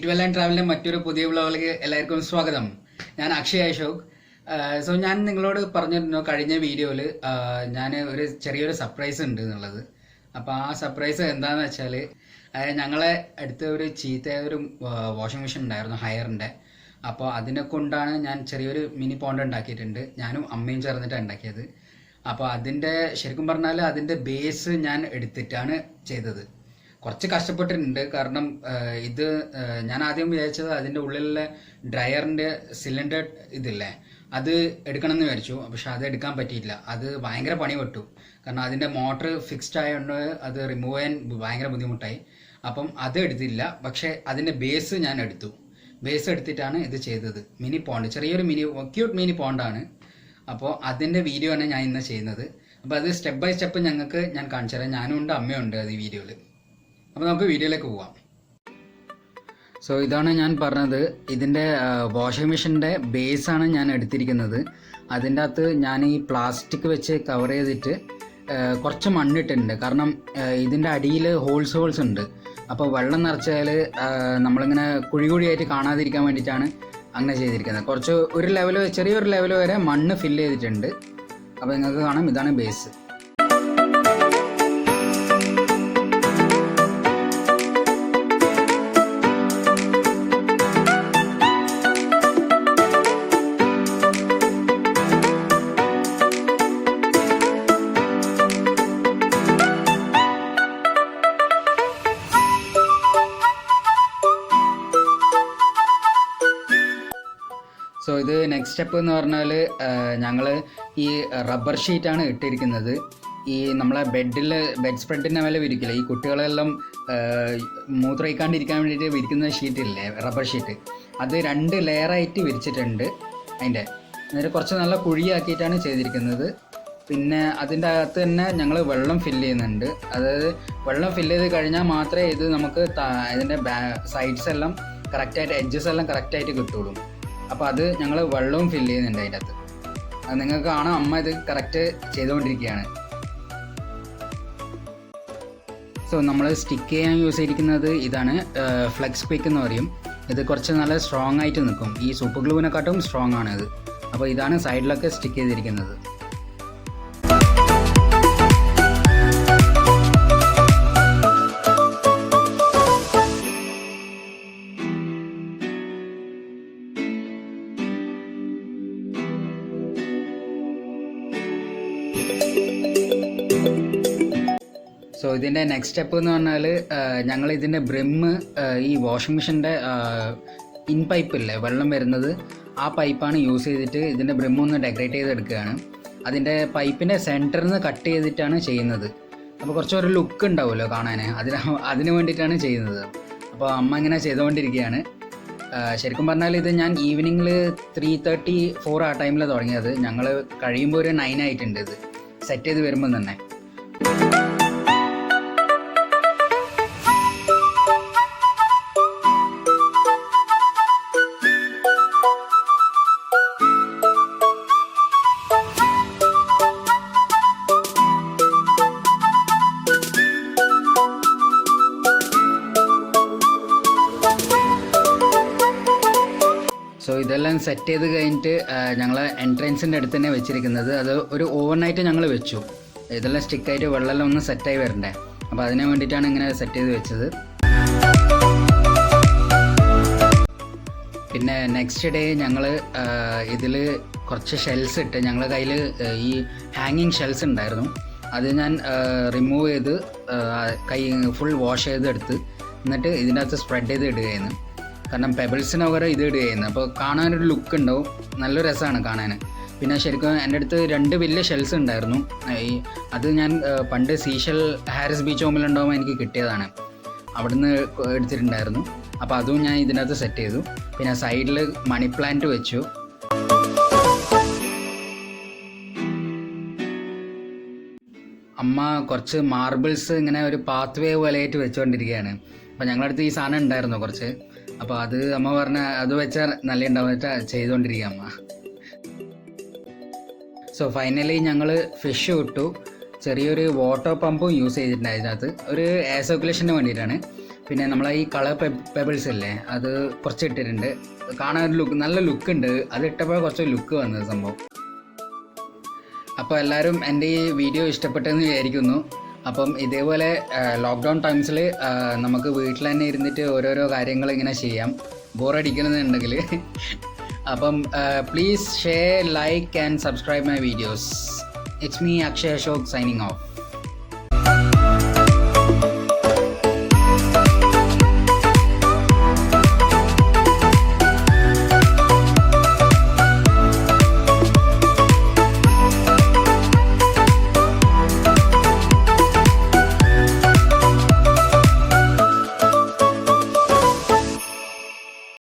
Eat and ട്രാവലിന്റെ മറ്റൊരു പുതിയ വ്ലോഗിലേക്ക് എല്ലാവർക്കും സ്വാഗതം. ഞാൻ അക്ഷയ് അശോക്. ഞാൻ നിങ്ങളോട് പറഞ്ഞിരുന്നു കഴിഞ്ഞ വീഡിയോയിൽ ഞാൻ ഒരു ചെറിയൊരു സർപ്രൈസ് ഉണ്ട് എന്നുള്ളത്. അപ്പോൾ ആ സർപ്രൈസ് എന്താണെന്ന് വെച്ചാൽ ഞങ്ങളെ അടുത്ത് ഒരു ചീത്തയൊരു വാഷിംഗ് മെഷീൻ ഉണ്ടായിരുന്നു ഹയറിൻ്റെ. അപ്പോൾ അതിനെ കൊണ്ടാണ് ഞാൻ ചെറിയൊരു മിനി പോണ്ട് ഉണ്ടാക്കിയിട്ടുണ്ട്. ഞാനും അമ്മയും ചേർന്നിട്ടാണ് ഉണ്ടാക്കിയത്. അപ്പോൾ അതിൻ്റെ ശരിക്കും പറഞ്ഞാൽ അതിൻ്റെ ബേസ് ഞാൻ എടുത്തിട്ടാണ് ചെയ്തത്. കുറച്ച് കഷ്ടപ്പെട്ടിട്ടുണ്ട്. കാരണം ഇത് ഞാൻ ആദ്യം വിചാരിച്ചത് അതിൻ്റെ ഉള്ളിലുള്ള ഡ്രയറിൻ്റെ സിലിണ്ടർ ഇതില്ലേ അത് എടുക്കണം എന്ന് വിചാരിച്ചു. പക്ഷെ അത് എടുക്കാൻ പറ്റിയില്ല. അത് ഭയങ്കര പണിപ്പെട്ടു. കാരണം അതിൻ്റെ മോട്ടർ ഫിക്സ്ഡ് ആയതുകൊണ്ട് അത് റിമൂവ് ചെയ്യാൻ ഭയങ്കര ബുദ്ധിമുട്ടായി. അപ്പം അത് എടുത്തില്ല. പക്ഷേ അതിൻ്റെ ബേസ് ഞാൻ എടുത്തു. ബേസ് എടുത്തിട്ടാണ് ഇത് ചെയ്തത്. മിനി പോണ്ട്, ചെറിയൊരു ക്യൂട്ട് മിനി പോണ്ടാണ്. അപ്പോൾ അതിൻ്റെ വീഡിയോ ആണ് ഞാൻ ഇന്ന് ചെയ്യുന്നത്. അപ്പോൾ അത് സ്റ്റെപ്പ് ബൈ സ്റ്റെപ്പ് ഞാൻ കാണിച്ചു തരാം. ഞാനും ഉണ്ട്, അമ്മയുണ്ട് അത് ഈ വീഡിയോയിൽ. അപ്പോൾ നമുക്ക് വീഡിയോയിലേക്ക് പോവാം. സോ ഇതാണ് ഞാൻ പറഞ്ഞത്. ഇതിൻ്റെ വാഷിംഗ് മെഷീൻ്റെ ബേസാണ് ഞാൻ എടുത്തിരിക്കുന്നത്. അതിൻ്റെ അകത്ത് ഞാൻ ഈ പ്ലാസ്റ്റിക് വെച്ച് കവർ ചെയ്തിട്ട് കുറച്ച് മണ്ണിട്ടുണ്ട്. കാരണം ഇതിൻ്റെ അടിയിൽ ഹോൾസ് ഉണ്ട്. അപ്പോൾ വെള്ളം നിറച്ചാൽ നമ്മളിങ്ങനെ കുഴിയായിട്ട് കാണാതിരിക്കാൻ വേണ്ടിയിട്ടാണ് അങ്ങനെ ചെയ്തിരിക്കുന്നത്. ചെറിയൊരു ലെവൽ വരെ മണ്ണ് ഫില്ല് ചെയ്തിട്ടുണ്ട്. അപ്പോൾ നിങ്ങൾക്ക് കാണാം, ഇതാണ് ബേസ്. സോ ഇത് നെക്സ്റ്റ് സ്റ്റെപ്പ് എന്ന് പറഞ്ഞാൽ ഞങ്ങൾ ഈ റബ്ബർ ഷീറ്റാണ് ഇട്ടിരിക്കുന്നത്. ഈ നമ്മളെ ബെഡ് സ്പ്രെഡിൻ്റെ മേലെ വിരിക്കില്ല, ഈ കുട്ടികളെല്ലാം മൂത്രയിക്കാണ്ടിരിക്കാൻ വേണ്ടിയിട്ട് വിരിക്കുന്ന ഷീറ്റില്ലേ, റബ്ബർ ഷീറ്റ്, അത് 2 ലെയറായിട്ട് വിരിച്ചിട്ടുണ്ട്. എന്നിട്ട് കുറച്ച് നല്ല കുഴിയാക്കിയിട്ടാണ് ചെയ്തിരിക്കുന്നത്. പിന്നെ അതിൻ്റെ അകത്ത് തന്നെ ഞങ്ങൾ വെള്ളം ഫില്ല് ചെയ്യുന്നുണ്ട്. അതായത് വെള്ളം ഫില്ല് ചെയ്ത് കഴിഞ്ഞാൽ മാത്രമേ ഇത് നമുക്ക് ഇതിൻ്റെ സൈഡ്സ് എല്ലാം കറക്റ്റായിട്ട്, എഡ്ജസ് എല്ലാം കറക്റ്റായിട്ട് കിട്ടുള്ളൂ. അപ്പോൾ അത് ഞങ്ങൾ വെള്ളവും ഫില്ല് ചെയ്യുന്നുണ്ട് അതിൻ്റെ അകത്ത്. അത് നിങ്ങൾക്ക് കാണാം, അമ്മ ഇത് കറക്റ്റ് ചെയ്തുകൊണ്ടിരിക്കുകയാണ്. സോ നമ്മൾ സ്റ്റിക്ക് ചെയ്യാൻ യൂസ് ചെയ്തിരിക്കുന്നത് ഇതാണ്, ഫ്ലെക്സ് പിക്ക് എന്ന് പറയും. ഇത് കുറച്ച് നല്ല സ്ട്രോങ് ആയിട്ട് നിൽക്കും. ഈ സൂപ്പർ ഗ്ലൂവിനെക്കാട്ടും സ്ട്രോങ് ആണ് ഇത്. അപ്പോൾ ഇതാണ് സൈഡിലൊക്കെ സ്റ്റിക്ക് ചെയ്തിരിക്കുന്നത്. സോ ഇതിൻ്റെ നെക്സ്റ്റ് സ്റ്റെപ്പ് എന്ന് പറഞ്ഞാൽ ഞങ്ങൾ ഇതിൻ്റെ ബ്രിമ്മ്, ഈ വാഷിംഗ് മെഷീൻ്റെ ഇൻ പൈപ്പില്ലേ വെള്ളം വരുന്നത്, ആ പൈപ്പാണ് യൂസ് ചെയ്തിട്ട് ഇതിൻ്റെ ബ്രിമ്മ് ഒന്ന് ഡെക്കറേറ്റ് ചെയ്തെടുക്കുകയാണ്. അതിൻ്റെ പൈപ്പിൻ്റെ സെൻറ്ററിൽ നിന്ന് കട്ട് ചെയ്തിട്ടാണ് ചെയ്യുന്നത്. അപ്പോൾ കുറച്ചൊരു ലുക്ക് ഉണ്ടാവുമല്ലോ കാണാൻ, അതിന് വേണ്ടിയിട്ടാണ് ചെയ്യുന്നത്. അപ്പോൾ അമ്മ ഇങ്ങനെ ചെയ്തുകൊണ്ടിരിക്കുകയാണ്. ശരിക്കും പറഞ്ഞാൽ ഇത് ഞാൻ ഈവനിങ്ങിൽ 3:34 ആ ടൈമിൽ തുടങ്ങിയത്. ഞങ്ങൾ കഴിയുമ്പോൾ ഒരു 9 ആയിട്ടുണ്ട് ഇത് സെറ്റ് ചെയ്ത് വരുമ്പോൾ തന്നെ. സോ ഇതെല്ലാം സെറ്റ് ചെയ്ത് കഴിഞ്ഞിട്ട് ഞങ്ങൾ എൻട്രൻസിൻ്റെ അടുത്ത് തന്നെ വെച്ചിരിക്കുന്നത്. അത് ഒരു ഓവർനൈറ്റ് ഞങ്ങൾ വെച്ചു. ഇതെല്ലാം സ്റ്റിക്കായിട്ട് വെള്ളമെല്ലാം ഒന്ന് സെറ്റായി വരണ്ടേ. അപ്പോൾ അതിന് വേണ്ടിയിട്ടാണ് ഇങ്ങനെ സെറ്റ് ചെയ്ത് വെച്ചത്. പിന്നെ നെക്സ്റ്റ് ഡേ ഞങ്ങൾ ഇതിൽ കുറച്ച് ഷെൽസ് ഇട്ട്, ഞങ്ങളുടെ കയ്യിൽ ഈ ഹാങ്ങിങ് ഷെൽസ് ഉണ്ടായിരുന്നു. അത് ഞാൻ റിമൂവ് ചെയ്ത് കൈ ഫുൾ വാഷ് ചെയ്തെടുത്ത് എന്നിട്ട് ഇതിൻ്റെ അകത്ത് സ്പ്രെഡ് ചെയ്ത് ഇടുകയായിരുന്നു. കാരണം പെബിൾസിന് പകരം ഇത് ഇടുകയായിരുന്നു. അപ്പോൾ കാണാനൊരു ലുക്ക് ഉണ്ടാവും, നല്ല രസമാണ് കാണാൻ. പിന്നെ ശരിക്കും എൻ്റെ അടുത്ത് 2 വലിയ ഷെൽസ് ഉണ്ടായിരുന്നു. അത് ഞാൻ പണ്ട് സീഷൽ ഹാരിസ് ബീച്ച് ഹോമിലുണ്ടാകുമ്പോൾ എനിക്ക് കിട്ടിയതാണ്. അവിടുന്ന് എടുത്തിട്ടുണ്ടായിരുന്നു. അപ്പോൾ അതും ഞാൻ ഇതിനകത്ത് സെറ്റ് ചെയ്തു. പിന്നെ സൈഡിൽ മണി പ്ലാന്റ് വെച്ചു. അമ്മ കുറച്ച് മാർബിൾസ് ഇങ്ങനെ ഒരു പാത്ത് വേ പോലെയായിട്ട് വെച്ചുകൊണ്ടിരിക്കുകയാണ്. അപ്പോൾ ഞങ്ങളടുത്ത് ഈ സാധനം ഉണ്ടായിരുന്നു കുറച്ച്. അപ്പോൾ അത് അമ്മ പറഞ്ഞ അത് വെച്ചാൽ നല്ല ഉണ്ടാവുക ചെയ്തുകൊണ്ടിരിക്കുക അമ്മ. സോ ഫൈനലി ഞങ്ങൾ ഫിഷ് ഇട്ടു. ചെറിയൊരു വാട്ടർ പമ്പും യൂസ് ചെയ്തിട്ടുണ്ട് അതിനകത്ത്, ഒരു എയർ സർക്കുലേഷന് വേണ്ടിയിട്ടാണ്. പിന്നെ നമ്മളെ ഈ കളർ പെബിൾസ് അല്ലേ, അത് കുറച്ച് ഇട്ടിട്ടുണ്ട്. കാണാൻ ഒരു ലുക്ക്, നല്ല ലുക്ക് ഉണ്ട്. അത് ഇട്ടപ്പോൾ കുറച്ച് ലുക്ക് വന്നത് സംഭവം. അപ്പോൾ എല്ലാവരും എൻ്റെ ഈ വീഡിയോ ഇഷ്ടപ്പെട്ടെന്ന് വിചാരിക്കുന്നു. അപ്പം ഇതേപോലെ ലോക്ക്ഡൗൺ ടൈംസിൽ നമുക്ക് വീട്ടിൽ തന്നെ ഇരുന്നിട്ട് ഓരോരോ കാര്യങ്ങൾ ഇങ്ങനെ ചെയ്യാം, ബോറടിക്കണമെന്നുണ്ടെങ്കിൽ. അപ്പം please share, like and subscribe my videos. It's me, Akshay Ashok, signing off.